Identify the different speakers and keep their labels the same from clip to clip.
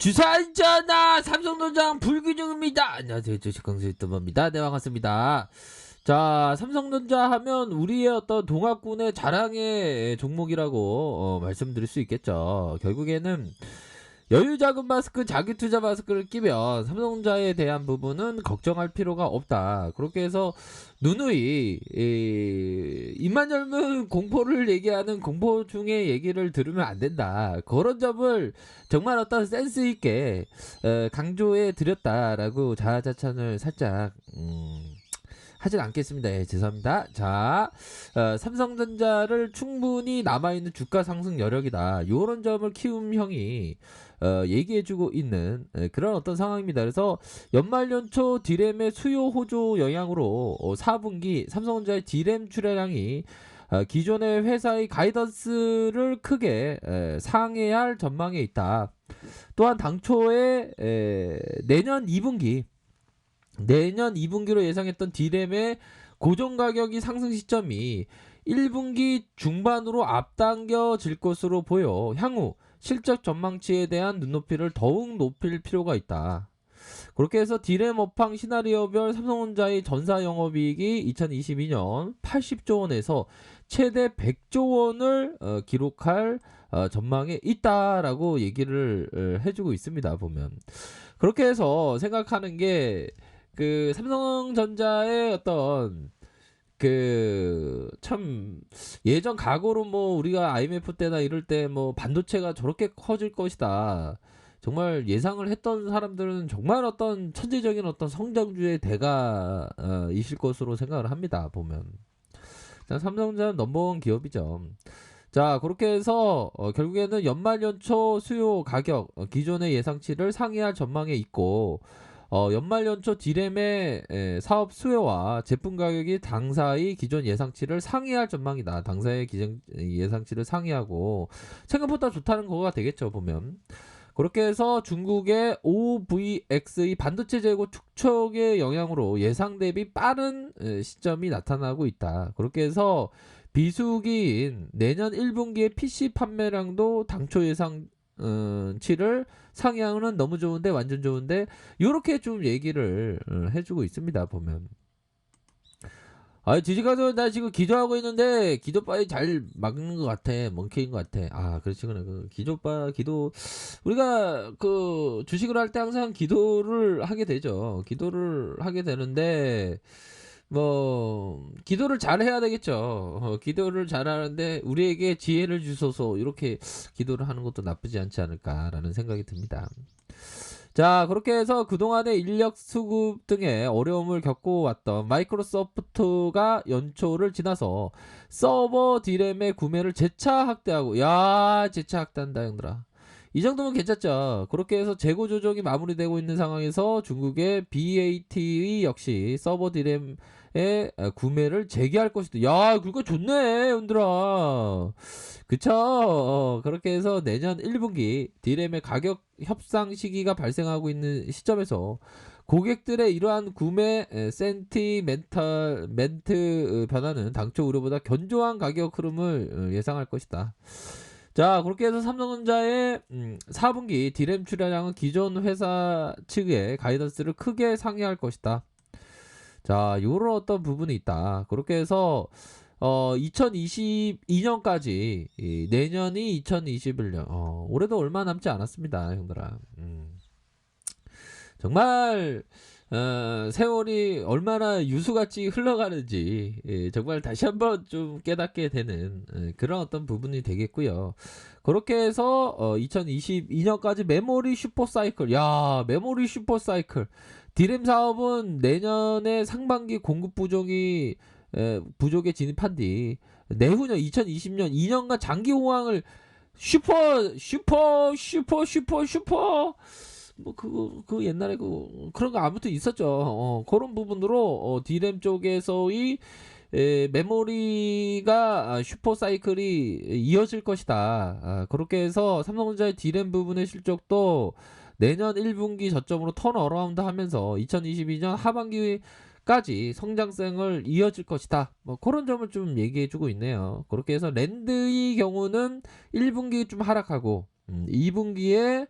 Speaker 1: 주사전자 삼성전자 불균형입니다. 안녕하세요, 주식강수 유튜버입니다. 네, 반갑습니다. 자, 삼성전자 하면 우리의 어떤 동학군의 자랑의 종목이라고 말씀드릴 수 있겠죠. 결국에는 여유자금 마스크, 자기투자 마스크를 끼면 삼성전자에 대한 부분은 걱정할 필요가 없다. 그렇게 해서 누누이 입만 열면 공포를 얘기하는 공포 중의 얘기를 들으면 안 된다. 그런 점을 정말 어떤 센스 있게 강조해 드렸다라고 자아자찬을 살짝 하진 않겠습니다. 예, 죄송합니다. 자, 삼성전자를 충분히 남아있는 주가 상승 여력이다. 요런 점을 키움형이 얘기해주고 있는 그런 어떤 상황입니다. 그래서 연말연초 디램의 수요 호조 영향으로 4분기 삼성전자의 디램 출하량이 기존의 회사의 가이던스를 크게 상회할 전망에 있다. 또한 당초에 내년 2분기로 예상했던 디램의 고정 가격이 상승 시점이 1분기 중반으로 앞당겨질 것으로 보여 향후 실적 전망치에 대한 눈높이를 더욱 높일 필요가 있다. 그렇게 해서 디램 업황 시나리오별 삼성전자의 전사 영업이익이 2022년 80조 원에서 최대 100조 원을 기록할 전망에 있다라고 얘기를 해주고 있습니다. 보면 그렇게 해서 생각하는 게 그 삼성전자의 어떤 그 참 예전 각오로 뭐 우리가 IMF 때나 이럴 때 뭐 반도체가 저렇게 커질 것이다. 정말 예상을 했던 사람들은 정말 어떤 천재적인 어떤 성장주의 대가 이실 것으로 생각을 합니다. 보면 삼성전자는 넘버원 기업이죠. 자, 그렇게 해서 결국에는 연말연초 수요 가격 기존의 예상치를 상회할 전망에 있고 연말연초 디램의 사업 수요와 제품 가격이 당사의 기존 예상치를 상회할 전망이다. 당사의 기존 예상치를 상회하고 생각보다 좋다는 거가 되겠죠. 보면 그렇게 해서 중국의 OVX의 반도체 재고 축적의 영향으로 예상 대비 빠른 시점이 나타나고 있다. 그렇게 해서 비수기인 내년 1분기의 PC 판매량도 당초 예상치를 상향은 너무 좋은데 완전 좋은데 요렇게 좀 얘기를 해주고 있습니다. 보면 지지가서 나 지금 기도하고 있는데 기도바에 잘 막는 것 같아. 멍청인 것 같아. 그렇지. 그 기도 우리가 그 주식을 할 때 항상 기도를 하게 되죠. 기도를 하게 되는데 뭐 기도를 잘 해야 되겠죠. 기도를 잘 하는데 우리에게 지혜를 주소서 이렇게 기도를 하는 것도 나쁘지 않지 않을까라는 생각이 듭니다. 자, 그렇게 해서 그동안의 인력 수급 등의 어려움을 겪어왔던 마이크로소프트가 연초를 지나서 서버 디램의 구매를 재차 확대하고 재차 확대한다 형들아. 이 정도면 괜찮죠. 그렇게 해서 재고 조정이 마무리되고 있는 상황에서 중국의 BAT 역시 서버 디램의 구매를 재개할 것이다. 그거 좋네 형들아. 그쵸. 그렇게 해서 내년 1분기 디램의 가격 협상 시기가 발생하고 있는 시점에서 고객들의 이러한 구매 센티멘트 변화는 당초 우려보다 견조한 가격 흐름을 예상할 것이다. 자, 그렇게 해서 삼성전자의 4분기 디램 출하량은 기존 회사 측의 가이던스를 크게 상회할 것이다. 자, 요런 어떤 부분이 있다. 그렇게 해서 2022년까지 내년이 2021년 올해도 얼마 남지 않았습니다. 형들아. 정말 세월이 얼마나 유수같이 흘러가는지 정말 다시 한번 좀 깨닫게 되는 그런 어떤 부분이 되겠고요. 그렇게 해서 2022년까지 메모리 슈퍼사이클 메모리 슈퍼사이클 디램 사업은 내년에 상반기 공급 부족에 진입한 뒤 내후년 2020년 2년간 장기 호황을 슈퍼 뭐 그 옛날에 그런 거 아무튼 있었죠. 그런 부분으로 디램 쪽에서의 메모리가 슈퍼 사이클이 이어질 것이다. 그렇게 해서 삼성전자의 디램 부분의 실적도 내년 1분기 저점으로 턴 어라운드 하면서 2022년 하반기까지 성장성을 이어질 것이다. 뭐 그런 점을 좀 얘기해 주고 있네요. 그렇게 해서 랜드의 경우는 1분기 좀 하락하고 2분기에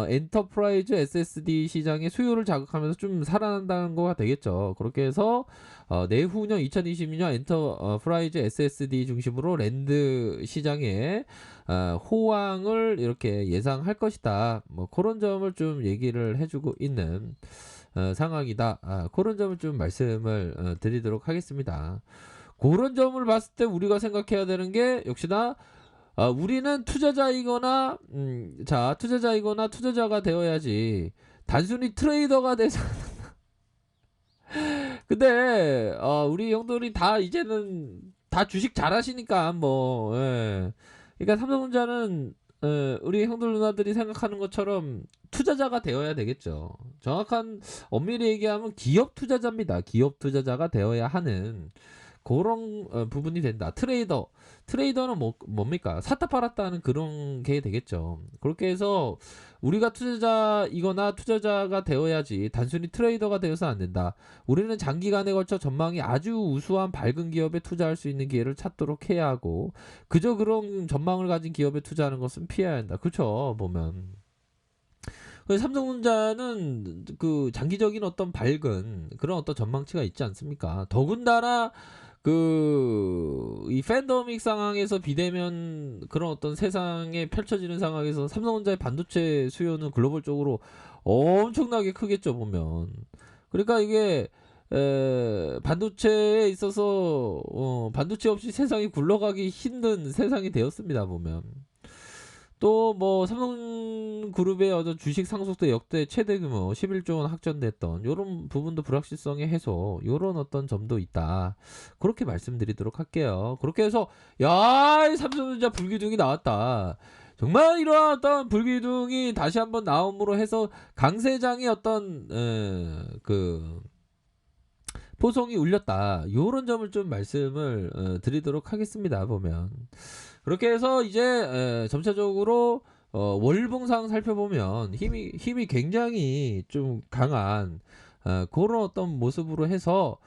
Speaker 1: 엔터프라이즈 SSD 시장의 수요를 자극하면서 좀 살아난다는 거가 되겠죠. 그렇게 해서 내후년 2022년 엔터프라이즈 SSD 중심으로 랜드 시장에 호황을 이렇게 예상할 것이다. 뭐 그런 점을 좀 얘기를 해주고 있는 상황이다. 그런 점을 좀 말씀을 드리도록 하겠습니다. 그런 점을 봤을 때 우리가 생각해야 되는 게 역시나 우리는 투자자이거나 투자자이거나 투자자가 되어야지 단순히 트레이더가 돼서 근데 우리 형들이 다 이제는 다 주식 잘하시니까 뭐 예. 그러니까 삼성전자는 우리 형들 누나들이 생각하는 것처럼 투자자가 되어야 되겠죠. 정확한 엄밀히 얘기하면 기업 투자자입니다. 기업 투자자가 되어야 하는 그런 부분이 된다. 트레이더는 뭡니까? 샀다 팔았다는 그런 게 되겠죠. 그렇게 해서 우리가 투자자이거나 투자자가 되어야지 단순히 트레이더가 되어서 안 된다. 우리는 장기간에 걸쳐 전망이 아주 우수한 밝은 기업에 투자할 수 있는 기회를 찾도록 해야 하고 그저 그런 전망을 가진 기업에 투자하는 것은 피해야 한다. 그렇죠. 보면. 삼성전자는 그 장기적인 어떤 밝은 그런 어떤 전망치가 있지 않습니까? 더군다나 이 팬데믹 상황에서 비대면 그런 어떤 세상에 펼쳐지는 상황에서 삼성전자의 반도체 수요는 글로벌적으로 엄청나게 크겠죠 보면. 그러니까 이게 반도체에 있어서 반도체 없이 세상이 굴러가기 힘든 세상이 되었습니다 보면. 또 뭐 삼성그룹의 어떤 주식 상속세 역대 최대 규모 11조 원 확정됐던 요런 부분도 불확실성의 해소 요런 어떤 점도 있다. 그렇게 말씀드리도록 할게요. 그렇게 해서 야, 이 삼성전자 불기둥이 나왔다. 정말 이러한 어떤 불기둥이 다시 한번 나옴으로 해서 강세장의 어떤 그 포성이 울렸다. 요런 점을 좀 말씀을 드리도록 하겠습니다. 보면. 그렇게 해서 이제 점차적으로 월봉상 살펴보면 힘이 굉장히 좀 강한 그런 어떤 모습으로 해서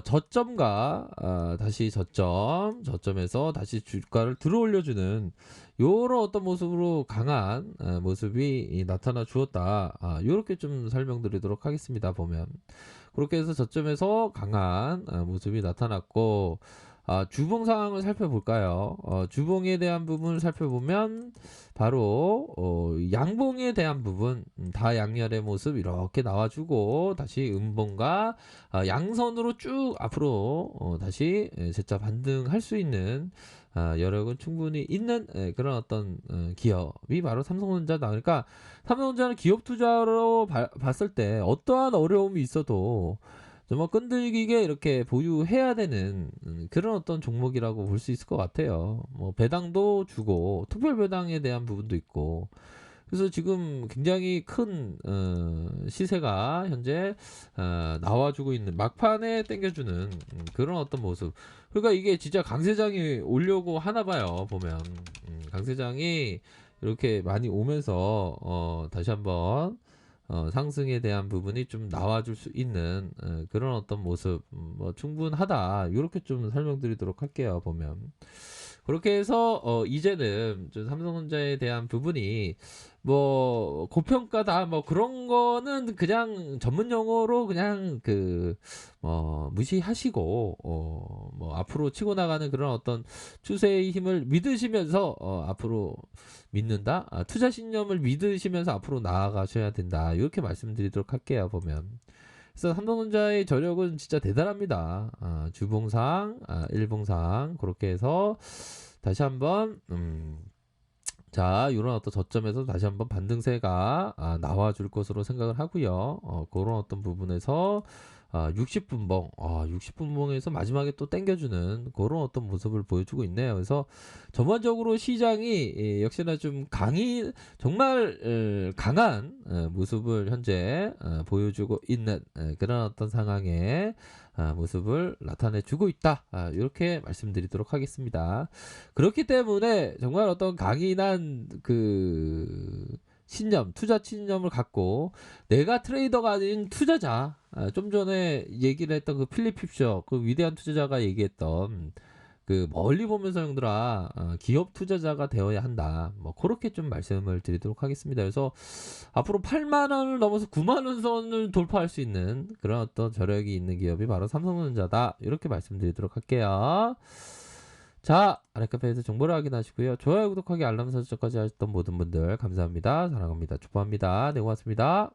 Speaker 1: 저점과 다시 저점에서 다시 주가를 들어올려주는 요런 어떤 모습으로 강한 모습이 나타나 주었다. 요렇게 좀 설명드리도록 하겠습니다. 보면 그렇게 해서 저점에서 강한 모습이 나타났고 주봉 상황을 살펴볼까요? 주봉에 대한 부분을 살펴보면 바로 양봉에 대한 부분 다 양열의 모습 이렇게 나와주고 다시 음봉과 양선으로 쭉 앞으로 다시 재차 반등할 수 있는 여력은 충분히 있는 그런 어떤 기업이 바로 삼성전자다. 그러니까 삼성전자는 기업 투자로 봤을 때 어떠한 어려움이 있어도 정말 끈질기게 이렇게 보유해야 되는 그런 어떤 종목이라고 볼 수 있을 것 같아요. 뭐 배당도 주고 특별 배당에 대한 부분도 있고 그래서 지금 굉장히 큰 시세가 현재 나와주고 있는 막판에 땡겨주는 그런 어떤 모습. 그러니까 이게 진짜 강세장이 오려고 하나 봐요. 보면 강세장이 이렇게 많이 오면서 다시 한번 상승에 대한 부분이 좀 나와줄 수 있는 그런 어떤 모습 뭐 충분하다 이렇게 좀 설명드리도록 할게요. 보면 그렇게 해서 이제는 좀 삼성전자에 대한 부분이 뭐 고평가다 뭐 그런 거는 그냥 전문 용어로 그냥 무시하시고 뭐 앞으로 치고 나가는 그런 어떤 추세의 힘을 믿으시면서 앞으로 믿는다 투자 신념을 믿으시면서 앞으로 나아가셔야 된다 이렇게 말씀드리도록 할게요. 보면 그래서 삼성전자의 저력은 진짜 대단합니다. 주봉상, 일봉상 그렇게 해서 다시 한번 자 이런 어떤 저점에서 다시 한번 반등세가 나와줄 것으로 생각을 하고요. 그런 어떤 부분에서 60분봉 60분봉에서 마지막에 또 땡겨주는 그런 어떤 모습을 보여주고 있네요. 그래서 전반적으로 시장이 역시나 좀 정말 강한 모습을 현재 보여주고 있는 그런 어떤 상황의 모습을 나타내주고 있다. 이렇게 말씀드리도록 하겠습니다. 그렇기 때문에 정말 어떤 강인한 투자 신념을 갖고 내가 트레이더가 아닌 투자자 좀 전에 얘기를 했던 그 필립 핍셔 그 위대한 투자자가 얘기했던 그 멀리 보면서 형들아 기업 투자자가 되어야 한다. 뭐 그렇게 좀 말씀을 드리도록 하겠습니다. 그래서 앞으로 8만 원을 넘어서 9만 원 선을 돌파할 수 있는 그런 어떤 저력이 있는 기업이 바로 삼성전자다. 이렇게 말씀드리도록 할게요. 자, 아랫카페에서 정보를 확인하시고요. 좋아요, 구독하기, 알람 설정까지 하셨던 모든 분들 감사합니다. 사랑합니다. 축복합니다. 네, 고맙습니다.